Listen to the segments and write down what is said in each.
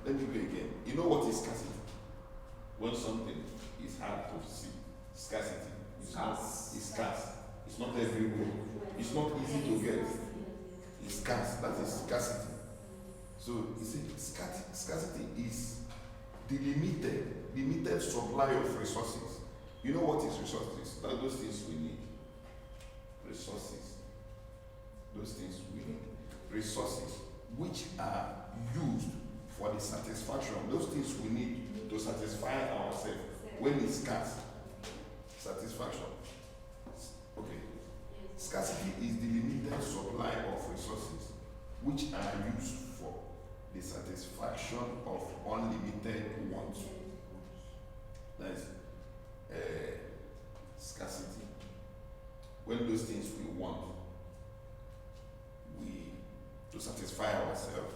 Let me go again. You know what is scarcity? When something is hard to see. Scarcity. It's scarce. It's not everywhere. It's not easy to get. It's scarce. That is scarcity. So you see, scarcity is the limited supply of resources. You know what is resources? That those things we need. Resources. Those things we need. Resources which are used for the satisfaction. Those things we need to satisfy ourselves when it's scarce. Satisfaction. Okay. Scarcity is the limited supply of resources which are used for the satisfaction of unlimited wants. That's scarcity. When those things we want, to satisfy ourselves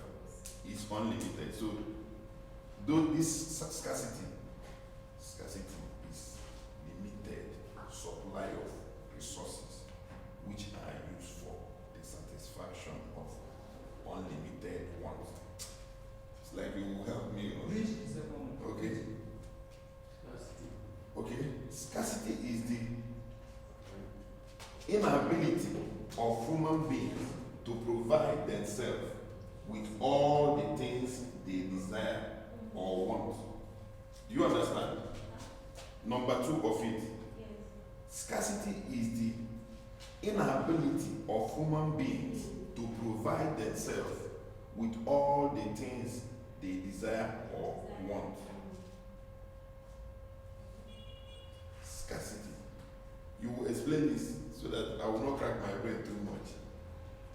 is unlimited. So, though this scarcity is limited supply of resources which are used for the satisfaction of unlimited wants. It's like you will help me. Okay. Okay. Scarcity is the inability of human beings to provide themselves with all the things they desire or want. Do you understand? Number 2 of it. Scarcity is the inability of human beings to provide themselves with all the things they desire or want. Scarcity. You will explain this so that I will not crack my brain too much.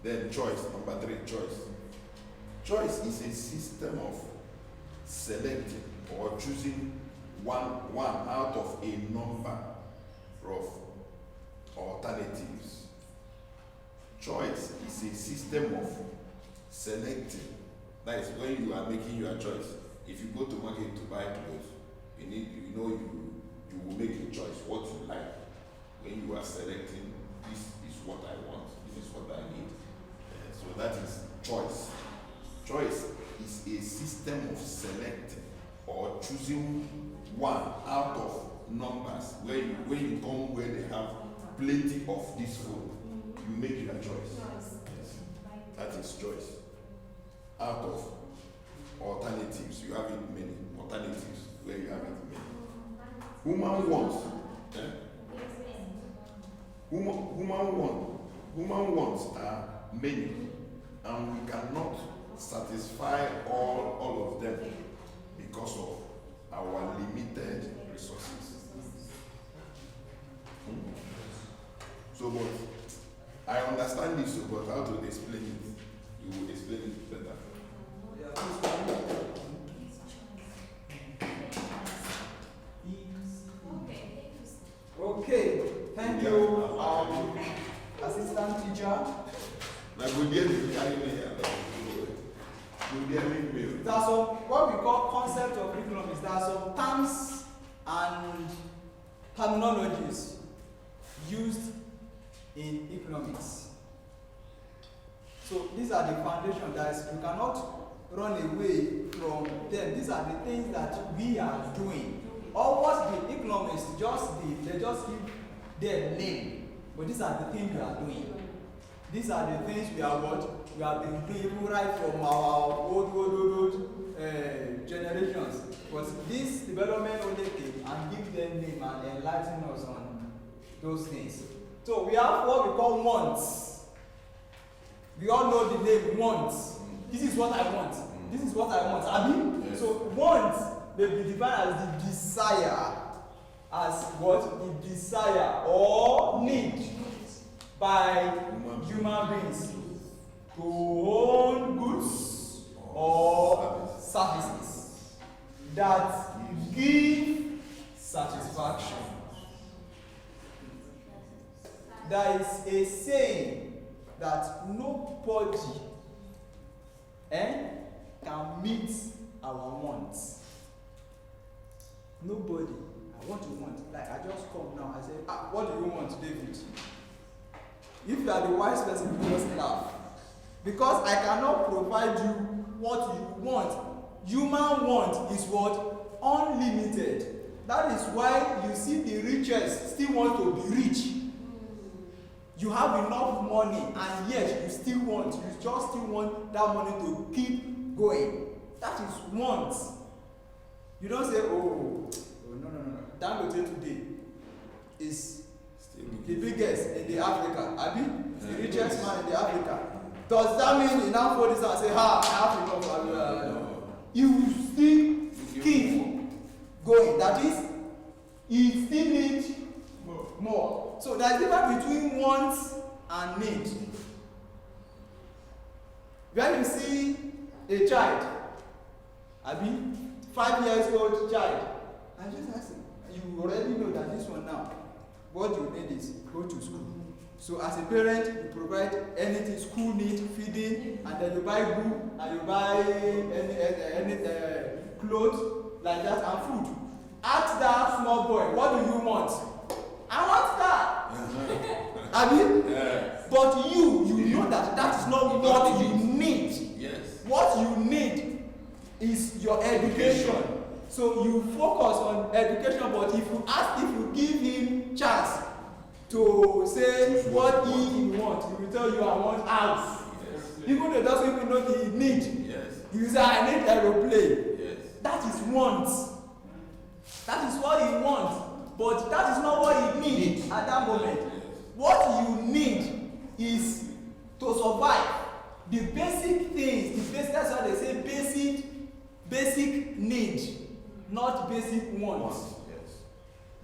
Then choice, number 3, choice. Choice is a system of selecting or choosing one out of a number of alternatives. Choice is a system of selecting. That is when you are making your choice. If you go to market to buy clothes, you will make a choice what you like. When you are selecting, this is what I want, this is what I need. So that is choice. Choice is a system of selecting or choosing one out of numbers. When you come where they have plenty of this food, you make your choice. Yes. That is choice. Out of alternatives, you have it many. Alternatives where you have it many. Human wants. Human wants are many, and we cannot satisfy all of them because of our limited resources. So, but I understand this, but how to explain it? You will explain it better. Okay, thank you, assistant teacher. So what we call concept of curriculum is that some terms and terminologies used in economics. So these are the foundation that you cannot run away from them. These are the things that we are doing. All what the economists just did, they just give their name. But these are the things we are doing. These are the things we have been doing right from our old generations. But this development only came and give them name and enlighten us on those things. So we have what we call wants. We all know the name wants. This is what I want. This is what I want. I mean, yes. So wants may be defined as the desire. As what? The desire or need by human beings to own goods or services that give satisfaction. There is a saying that nobody can meet our wants. Nobody. What you want? Like I just come now, I say, what do you want, David? If you are the wise person, you just laugh. Because I cannot provide you what you want human want is what? Unlimited. That is why you see the richest still want to be rich. You have enough money and yet you just still want that money to keep going. That is want. You don't say, oh no. Dangote today is the biggest in the Africa. Abi, the richest man in the Africa. Does that mean he now fold this and say, I have enough? No. You still keep going. That is, he still needs more. So there is a difference between want and need. When you see a child, Abi, 5 years old child, I just ask him, you already know that this one now, what you need is go to school. So as a parent, you provide anything school need, feeding, and then you buy book and you buy any clothes like that and food. Ask that small boy, what do you want? I want that. I mean, but you know that is not what you need. Yes. What you need is your education. So you focus on education, but if you give him chance to say what he wants, he will tell you, I want house. Yes. Even though he doesn't even know the need. Yes. He will say, I need aeroplane. Yes. That is want. That is what he wants. But that is not what he needs at that moment. Yes. What you need is to survive. The basic things, that's why they say basic need, not basic wants.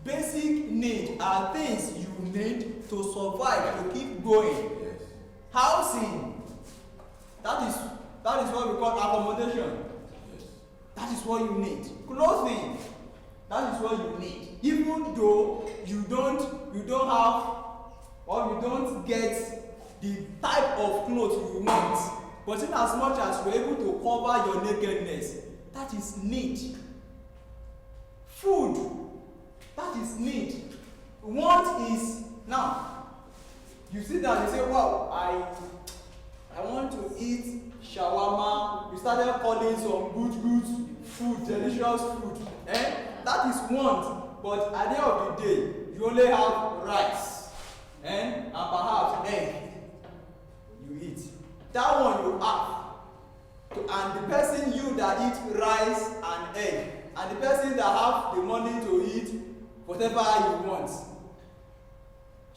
Basic need are things you need to survive, to keep going. Yes. Housing, that is what we call accommodation. Yes. That is what you need. Clothing, that is what you need. Even though you don't have or you don't get the type of clothes you want, but in as much as you're able to cover your nakedness, that is need. Food, that is need. Want is, now, you sit down and say, wow, I want to eat shawarma. You started calling some good food, delicious food. That is want. But at the end of the day, you only have rice and perhaps egg. You eat. That one you have. And the person that eats rice and egg, and the person that have the money to eat whatever you want,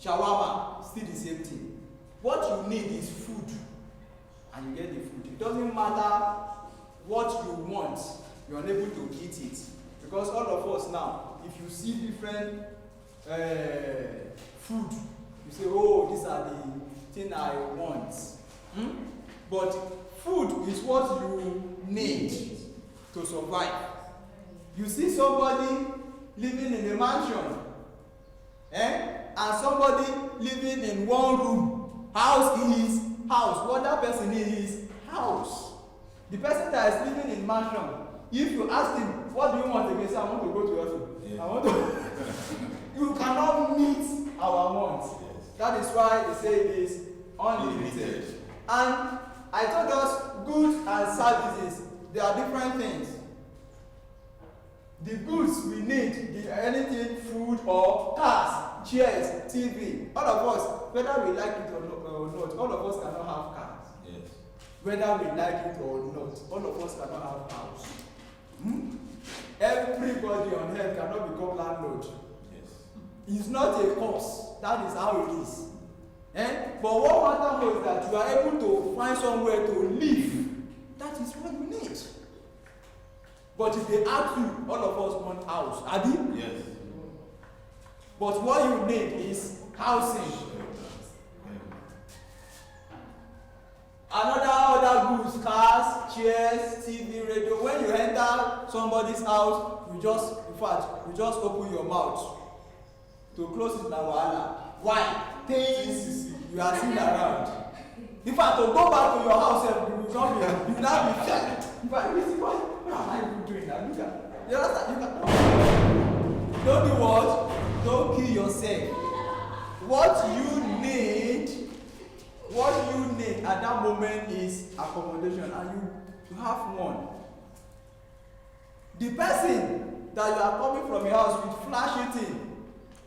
shawarma, still the same thing. What you need is food, and you get the food. It doesn't matter what you want, you're unable to eat it. Because all of us now, if you see different food, you say, oh, these are the thing I want. But food is what you need to survive. You see somebody living in a mansion, and somebody living in one room. House is house. What that person is house. The person that is living in mansion, if you ask him, what do you want again? Say, I want to go to heaven. Yeah. I want to. You cannot meet our wants. Yes. That is why they say it is unlimited. And I told us goods and services, they are different things. The goods we need, anything, food or cars, chairs, TV, all of us, whether we like it or not, all of us cannot have cars. Yes. Whether we like it or not, all of us cannot have house. Everybody on earth cannot become landlord. Yes. It's not a curse. That is how it is. But what matters is that you are able to find somewhere to live. That is what you need. But if they ask you, all of us want house. Abi? Yes. But what you need is housing. Other goods, cars, chairs, TV, radio. When you enter somebody's house, you just open your mouth. To close it na wahala. Why? Things you are seeing around. In fact, to go back to your house, you will not be scared. In fact, what am I even doing now? Look at, you understand? Don't do what? Don't kill yourself. What you need at that moment is accommodation, and you have one. The person that you are coming from your house will flash it in.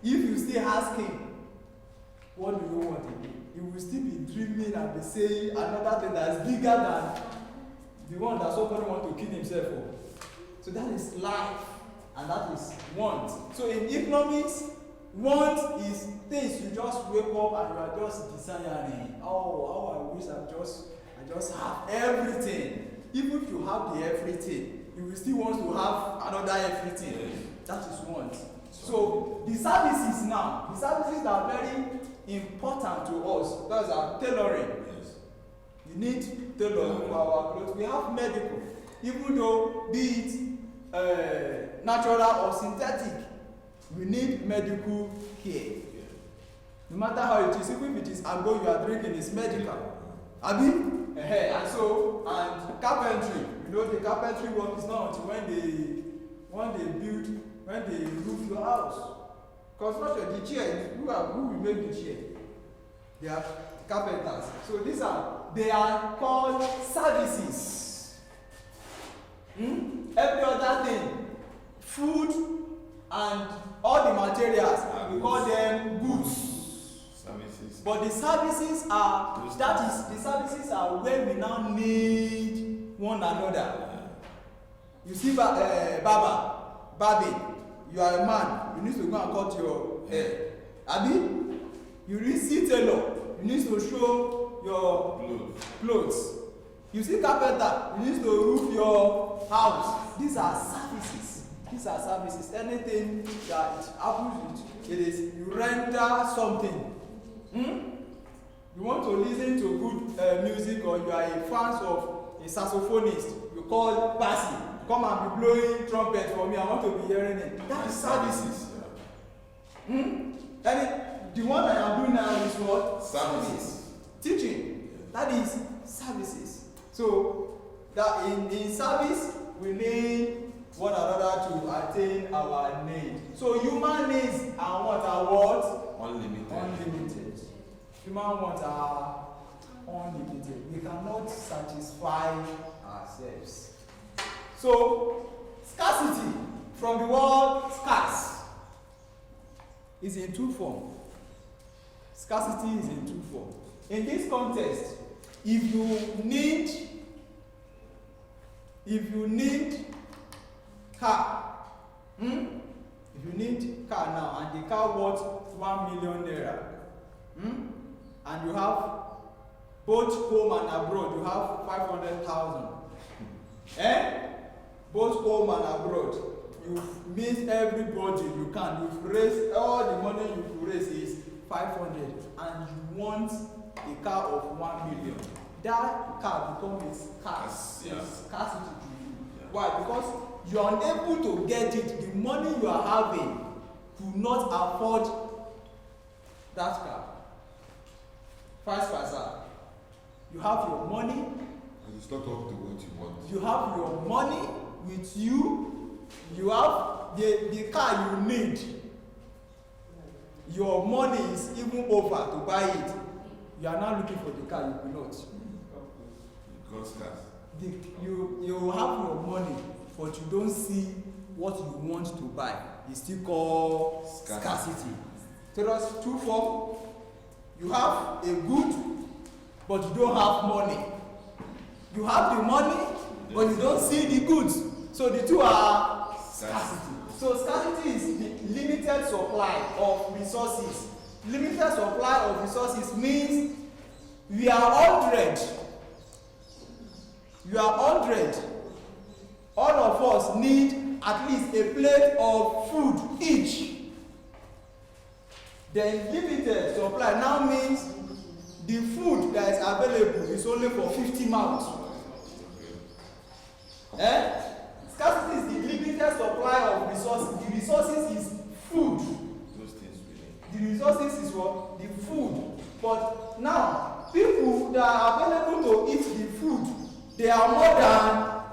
If you still ask him, what do you want to do? He will still be dreaming and be saying another thing that is bigger than the one that somebody wants to kill himself for. So that is life, and that is want. So in economics, want is things you just wake up and you are just desiring. Oh, I wish I just have everything. Even if you have the everything, you will still want to have another everything. That is want. So the services now, the services that are very important to us, those are tailoring. Yes. You need tailoring for our clothes. We have medical, even though be it natural or synthetic, we need medical care. Yeah. No matter how it is, even if it is agbo you are drinking, it's medical. Abi? And so, and carpentry, you know, the carpentry work is not until when they roof your house. Construction, the chair, who will make the chair? They are carpenters. So they are called services. Every other thing, food and all the materials, we call them goods. Services. But the services are, the services are where we now need one another. You see, Babi, you are a man, you need to go and cut your hair. Abi, you see tailor, you need to show your clothes. You see carpenter, you need to roof your house. These are services. These are services. Anything that happens, it is you render something. You want to listen to good music, or you are a fan of a saxophonist, you call Bassy, come and be blowing trumpet for me, I want to be hearing it. That is services. And the one I am doing now is what? Services. Teaching. That is services. So that in service we need one another to attain our need. So human needs and what are what? Unlimited. Unlimited. Human wants are unlimited. We cannot satisfy ourselves. So scarcity, from the word scarce, is in two forms. Scarcity is in two forms. In this context, if you need car, if you need car now, and the car worth 1 million naira, and you have both home and abroad, you have 500,000. Both home and abroad, you've met everybody you can. You've raised all the money you could raise is 500, and you want a car of 1 million. That car becomes scarcity to you. Yeah. Why? Because you are unable to get it. The money you are having could not afford that car. Vice versa. You have your money. And it's not up to what you want. You have your money with you. You have the car you need. Your money is even over to buy it. You are now looking for the car, you will not. God's cars. You have your money, but you don't see what you want to buy. It's still called scarcity. So that's two forms. You have a good, but you don't have money. You have the money, but you don't see the goods. So the two are scarcity. So scarcity is the limited supply of resources. Limited supply of resources means we are 100. You are 100. All of us need at least a plate of food each. The limited supply now means the food that is available is only for 50 mouths. Scarcity is the limited supply of resources. The resources is food. Those things we need. The resources is what? The food. But now, people that are available to eat the food, they are more than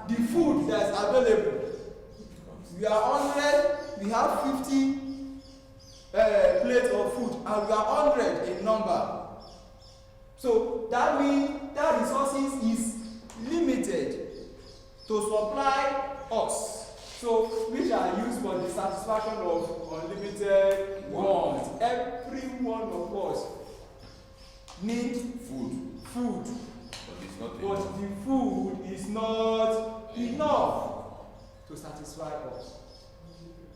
the food that is available. We are 100, we have 50 plates of food, and we are 100 in number. So that means that resources is limited to supply us. So, which are used for the satisfaction of unlimited wants. Every one of us need food. But the food is not enough to satisfy us.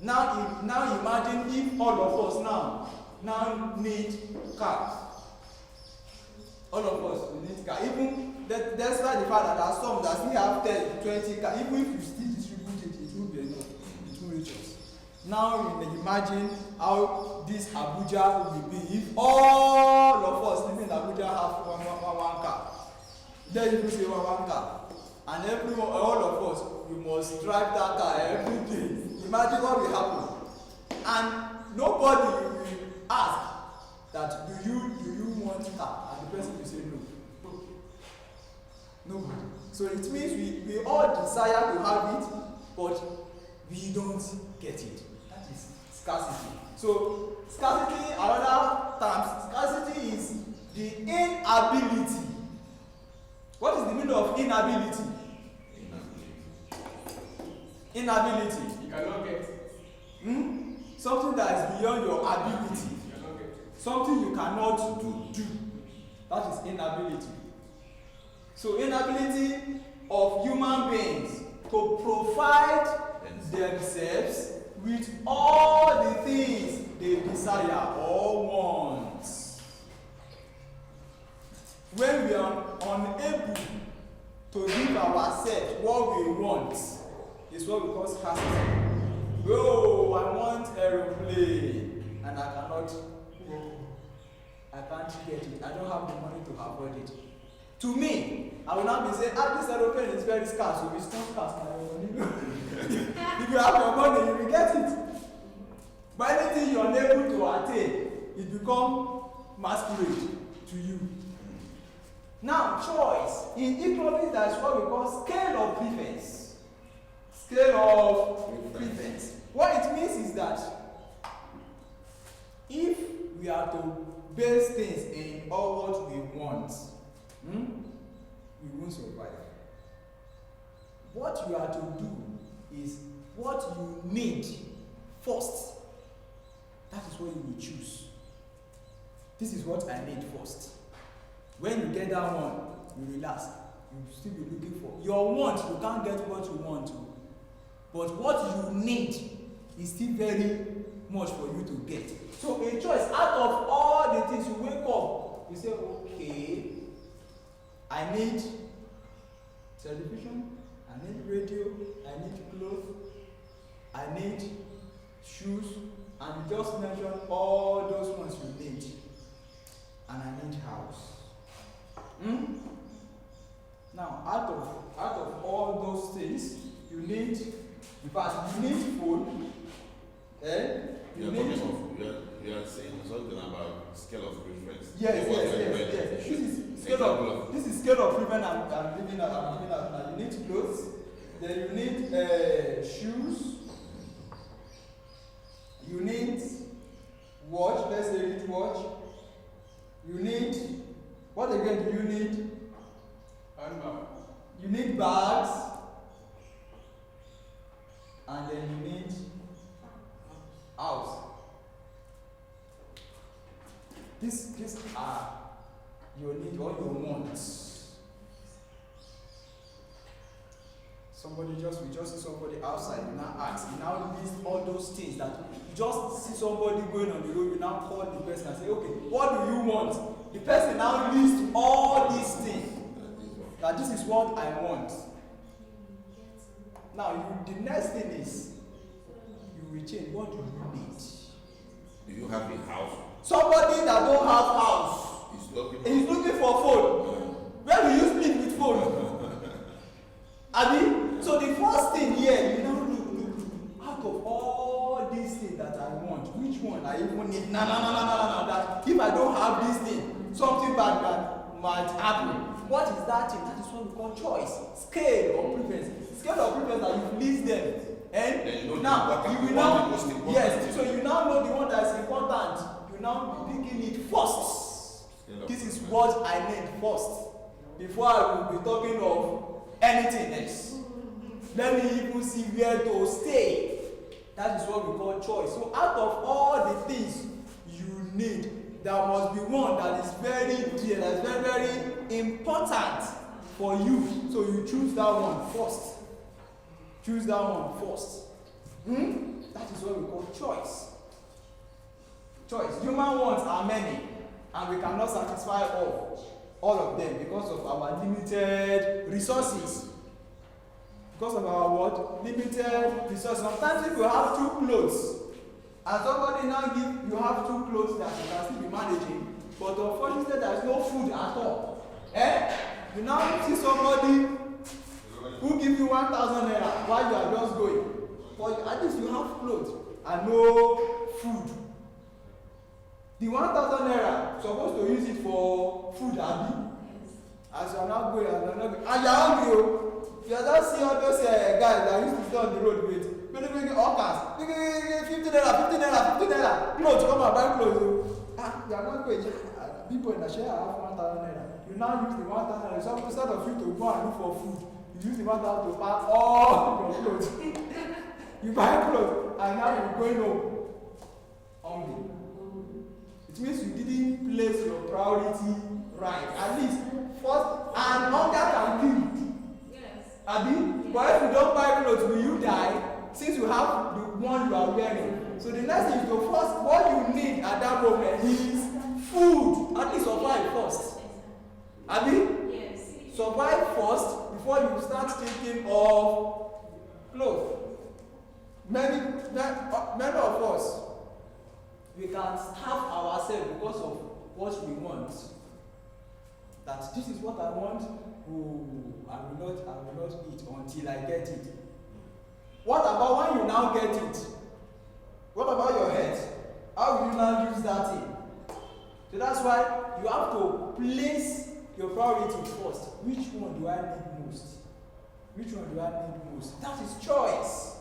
Now imagine if all of us now need car. All of us we need car. Even despite the fact that there are some that still have 10, 20 cars, even if you still distribute it, it won't be enough. It won't reach us. Now you imagine how this Abuja will be if all of us living in Abuja have one car. Then you say one car. And everyone, all of us, we must drive that car every day. Imagine what will happen. And nobody will ask that do you want car? And the person will say no. Nobody. So it means we all desire to have it, but we don't get it. That is scarcity. So scarcity, another term, scarcity is the inability. What is the meaning of inability? Inability. You cannot get. Something that is beyond your ability. You cannot get. Something you cannot do. That is inability. So inability of human beings to provide themselves with all the things they desire or want. When we are unable to give ourselves what we want, is what we call scarcity. Oh, I want aeroplane, and I can't get it. I don't have the money to afford it. To me, I will not be saying, this aeroplane is very scarce, so it's not scarce now. If you have your money, you will get it. But anything you are unable to attain, it becomes masquerade to you. Now, choice. In economics, that's what we call scale of preference. Scale of preference. What it means is that if we are to base things in all what we want, we won't survive. What you are to do is what you need first. That is what you will choose. This is what I need first. When you get that one, you relax. You still be looking for your want. You can't get what you want to, but what you need is still very much for you to get. So a choice out of all the things you wake up, you say, okay, I need television, I need radio, I need clothes, I need shoes, and you just mention all those ones you need, and I need house. Now, out of all those things, you need, in fact, you need food. You are saying something about scale of preference. Yes. This is scale of preference. I'm giving out now. You need clothes. Then you need shoes. You need watch. Let's say you need watch. You need, what again do you need? Handbag. You need bags. And then you need house. These are your need or your wants. We just see somebody outside, you now ask, you now list all those things that you just see somebody going on the road, you now call the person and say, okay, what do you want? The person now lists all these things. That this is what I want. Now, the next thing is, you will change. What do you need? Do you have a house? Somebody that don't have house is looking for phone. Where will you sleep with phone? Abi, so the first thing here, you now look out of all these things that I want, which one I even need? No. That if I don't have this thing, something bad that might happen. What is that thing? That is what we call choice. Scale of preference. Scale of preference that you list them. And you now you will now, yes, so you now know the one that is important. You now be picking it first. This is what I need first. Before I will be talking of anything else. let me even see where to stay. That is what we call choice. So out of all the things you need, there must be one that is very clear, that is very, very important for you. So you choose that one first. Choose that one first. That is what we call choice. Choice. Human wants are many, and we cannot satisfy all of them because of our limited resources. Because of our what? Limited resources. Sometimes if you have 2 clothes, and somebody now give you have 2 clothes that you can still be managing, but unfortunately there is no food at all. You now see somebody who give you 1,000 naira while you are just going. But at least you have clothes and no food. The 1,000 naira supposed to use it for food, Abi. As you are not going, and you are hungry. You are just seeing all those guys that used to stay on the road with big hawkers. 50 naira. Clothes, come and buy clothes. You are not going. People in the share have 1,000 naira. You now use the 1,000 naira. So instead of you to go and look for food, you use the 1,000 to pack all your clothes. You buy clothes and now you're going home hungry. It means you didn't place your priority right. At least first, and hunger can kill. Yes. Abi, but if you don't buy clothes, will you die? Since you have the one you are wearing. So the next thing is to first, what you need at that moment is food. At least survive first. Abi? Yes. Survive first before you start thinking of clothes. Many of us, we can starve ourselves because of what we want. That this is what I want. I will not eat until I get it. What about when you now get it? What about your health? How will you now use that thing? So that's why you have to place your priorities first. Which one do I need most? Which one do I need most? That is choice.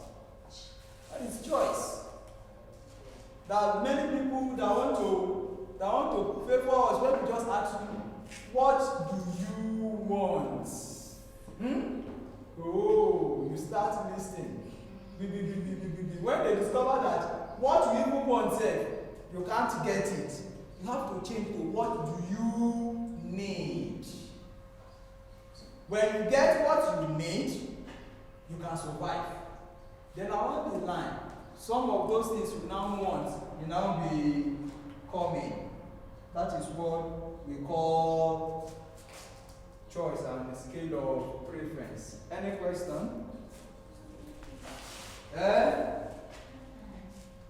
That is choice. There are many people that want to favor us when we just ask you, what do you want? Oh, you start listening. When they discover that what you even want, you can't get it, you have to change to what do you need. When you get what you need, you can survive. Then along the line, some of those things you now want will now be coming. That is what we call choice and the scale of preference. Any question?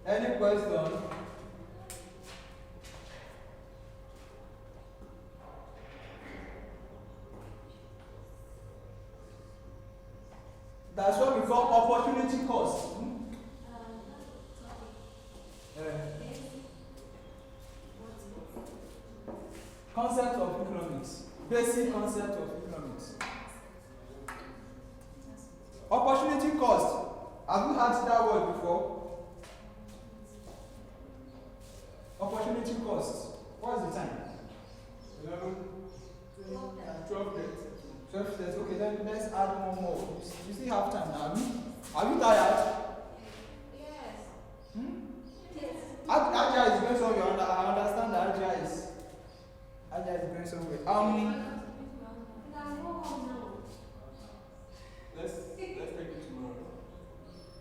Any question? That's what we call opportunity cost. Concept of economics. Basic concept of economics. Opportunity cost. Have you heard that word before? Opportunity cost. What is the time? 12 days. 12 days. Okay, then let's add one more. You still have time now. Are you tired? Yes. Aja is going somewhere. I understand that Aja is going somewhere.